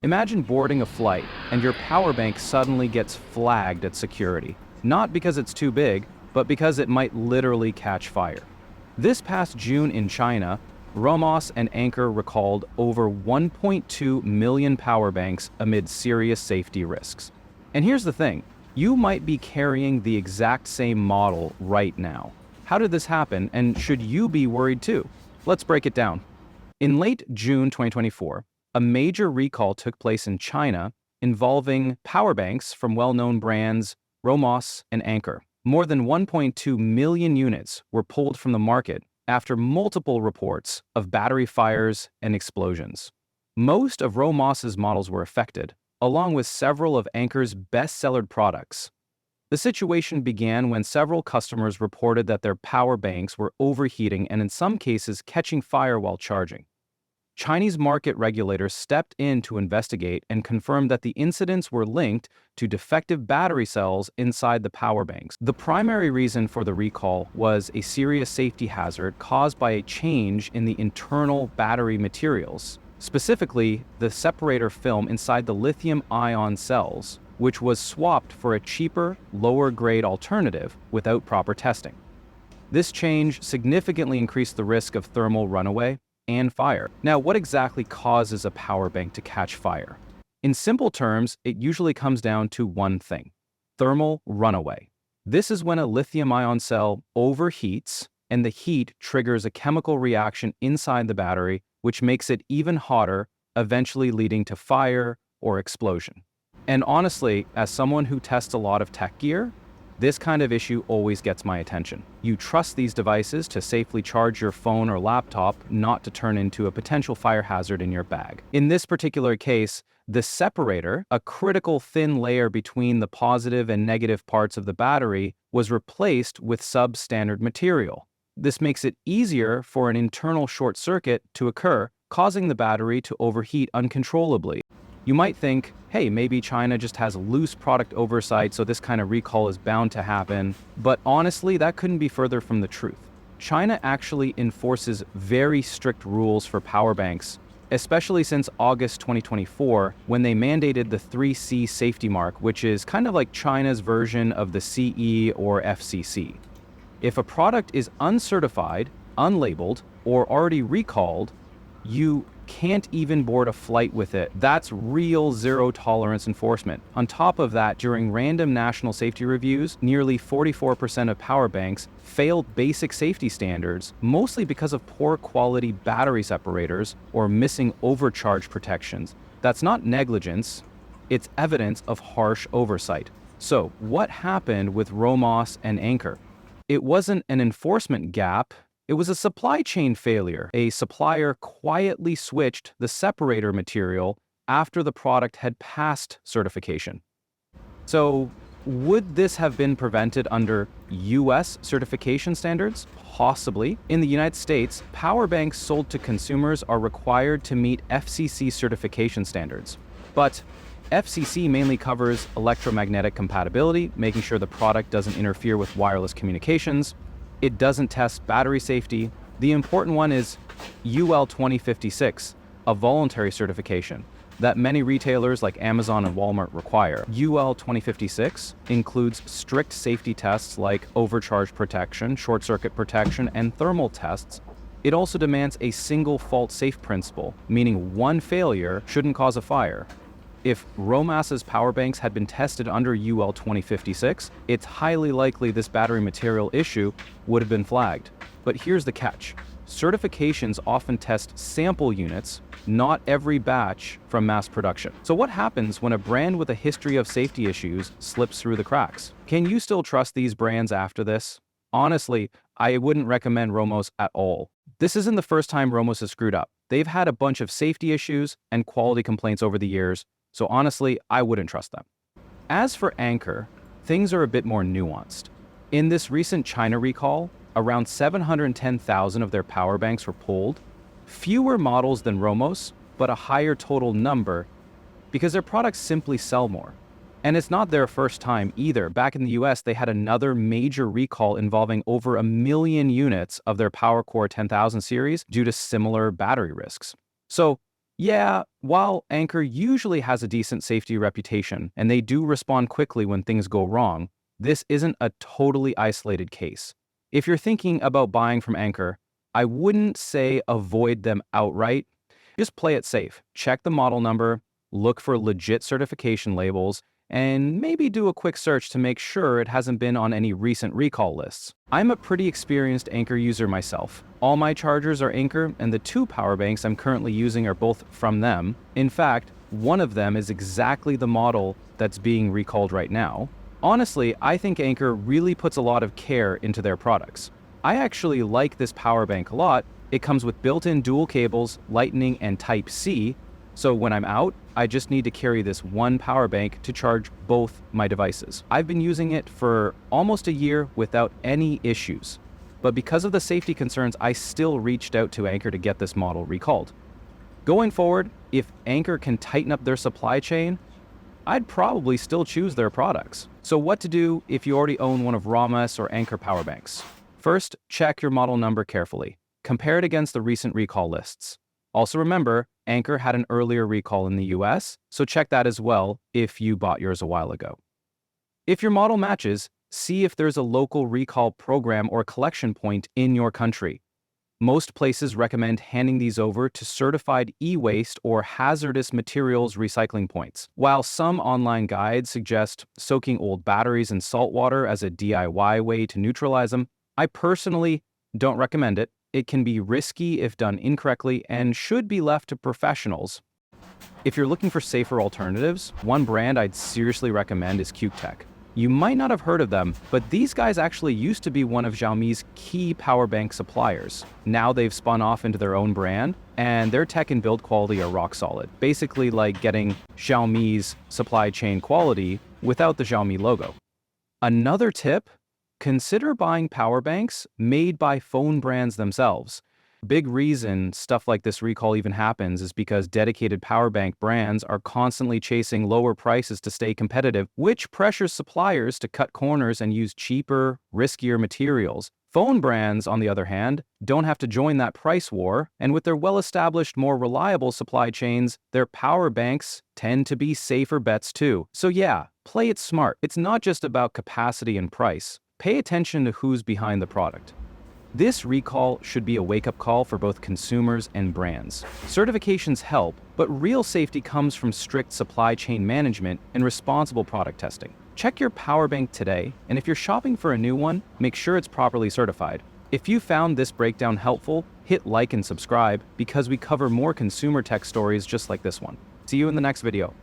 Imagine boarding a flight and your power bank suddenly gets flagged at security. Not because it's too big, but because it might literally catch fire. This past June in China, ROMOSS and Anker recalled over 1.2 million power banks amid serious safety risks. And here's the thing, you might be carrying the exact same model right now. How did this happen, and should you be worried too? Let's break it down. In late June 2024, a major recall took place in China involving power banks from well-known brands ROMOSS and Anker. More than 1.2 million units were pulled from the market after multiple reports of battery fires and explosions. Most of ROMOSS's models were affected, along with several of Anker's best-selling products. The situation began when several customers reported that their power banks were overheating and in some cases catching fire while charging. Chinese market regulators stepped in to investigate and confirmed that the incidents were linked to defective battery cells inside the power banks. The primary reason for the recall was a serious safety hazard caused by a change in the internal battery materials, specifically the separator film inside the lithium-ion cells, which was swapped for a cheaper, lower-grade alternative without proper testing. This change significantly increased the risk of thermal runaway and fire. Now, what exactly causes a power bank to catch fire? In simple terms, it usually comes down to one thing: thermal runaway. This is when a lithium-ion cell overheats and the heat triggers a chemical reaction inside the battery, which makes it even hotter, eventually leading to fire or explosion. And honestly, as someone who tests a lot of tech gear, this kind of issue always gets my attention. You trust these devices to safely charge your phone or laptop, not to turn into a potential fire hazard in your bag. In this particular case, the separator, a critical thin layer between the positive and negative parts of the battery, was replaced with substandard material. This makes it easier for an internal short circuit to occur, causing the battery to overheat uncontrollably. You might think, hey, maybe China just has loose product oversight, so this kind of recall is bound to happen. But honestly, that couldn't be further from the truth. China actually enforces very strict rules for power banks, especially since August 2024, when they mandated the 3C safety mark, which is kind of like China's version of the CE or FCC. If a product is uncertified, unlabeled, or already recalled, you can't even board a flight with it. That's real zero-tolerance enforcement. On top of that, during random national safety reviews, nearly 44% of power banks failed basic safety standards, mostly because of poor quality battery separators or missing overcharge protections. That's not negligence, it's evidence of harsh oversight. So, what happened with ROMOSS and Anker? It wasn't an enforcement gap. It was a supply chain failure. A supplier quietly switched the separator material after the product had passed certification. So, would this have been prevented under US certification standards? Possibly. In the United States, power banks sold to consumers are required to meet FCC certification standards. But FCC mainly covers electromagnetic compatibility, making sure the product doesn't interfere with wireless communications. It doesn't test battery safety. The important one is UL 2056, a voluntary certification that many retailers like Amazon and Walmart require. UL 2056 includes strict safety tests like overcharge protection, short circuit protection, and thermal tests. It also demands a single fault safe principle, meaning one failure shouldn't cause a fire. If ROMOSS's power banks had been tested under UL 2056, it's highly likely this battery material issue would have been flagged. But here's the catch. Certifications often test sample units, not every batch from mass production. So what happens when a brand with a history of safety issues slips through the cracks? Can you still trust these brands after this? Honestly, I wouldn't recommend ROMOSS at all. This isn't the first time ROMOSS has screwed up. They've had a bunch of safety issues and quality complaints over the years, so honestly, I wouldn't trust them. As for Anker, things are a bit more nuanced. In this recent China recall, around 710,000 of their power banks were pulled, fewer models than ROMOSS, but a higher total number because their products simply sell more. And it's not their first time either. Back in the US, they had another major recall involving over 1 million units of their PowerCore 10,000 series due to similar battery risks. So, Yeah, while Anker usually has a decent safety reputation and they do respond quickly when things go wrong, this isn't a totally isolated case. If you're thinking about buying from Anker, I wouldn't say avoid them outright. Just play it safe. Check the model number, look for legit certification labels, and maybe do a quick search to make sure it hasn't been on any recent recall lists. I'm a pretty experienced Anker user myself. All my chargers are Anker, and the two power banks I'm currently using are both from them. In fact, one of them is exactly the model that's being recalled right now. Honestly, I think Anker really puts a lot of care into their products. I actually like this power bank a lot. It comes with built-in dual cables, Lightning and Type-C, so when I'm out, I just need to carry this one power bank to charge both my devices. I've been using it for almost a year without any issues. But because of the safety concerns, I still reached out to Anker to get this model recalled. Going forward, if Anker can tighten up their supply chain, I'd probably still choose their products. So what to do if you already own one of ROMOSS or Anker power banks? First, check your model number carefully. Compare it against the recent recall lists. Also remember, Anker had an earlier recall in the US, so check that as well if you bought yours a while ago. If your model matches, see if there's a local recall program or collection point in your country. Most places recommend handing these over to certified e-waste or hazardous materials recycling points, while some online guides suggest soaking old batteries in salt water as a DIY way to neutralize them. I personally don't recommend it. It can be risky if done incorrectly and should be left to professionals. If you're looking for safer alternatives, one brand I'd seriously recommend is Cuktech. You might not have heard of them, but these guys actually used to be one of Xiaomi's key power bank suppliers. Now they've spun off into their own brand, and their tech and build quality are rock solid. Basically like getting Xiaomi's supply chain quality without the Xiaomi logo. Another tip: consider buying power banks made by phone brands themselves. Big reason stuff like this recall even happens is because dedicated power bank brands are constantly chasing lower prices to stay competitive, which pressures suppliers to cut corners and use cheaper, riskier materials. Phone brands, on the other hand, don't have to join that price war, and with their well-established, more reliable supply chains, their power banks tend to be safer bets too. So yeah, play it smart. It's not just about capacity and price. Pay attention to who's behind the product. This recall should be a wake-up call for both consumers and brands. Certifications help, but real safety comes from strict supply chain management and responsible product testing. Check your power bank today, and if you're shopping for a new one, make sure it's properly certified. If you found this breakdown helpful, hit like and subscribe because we cover more consumer tech stories just like this one. See you in the next video.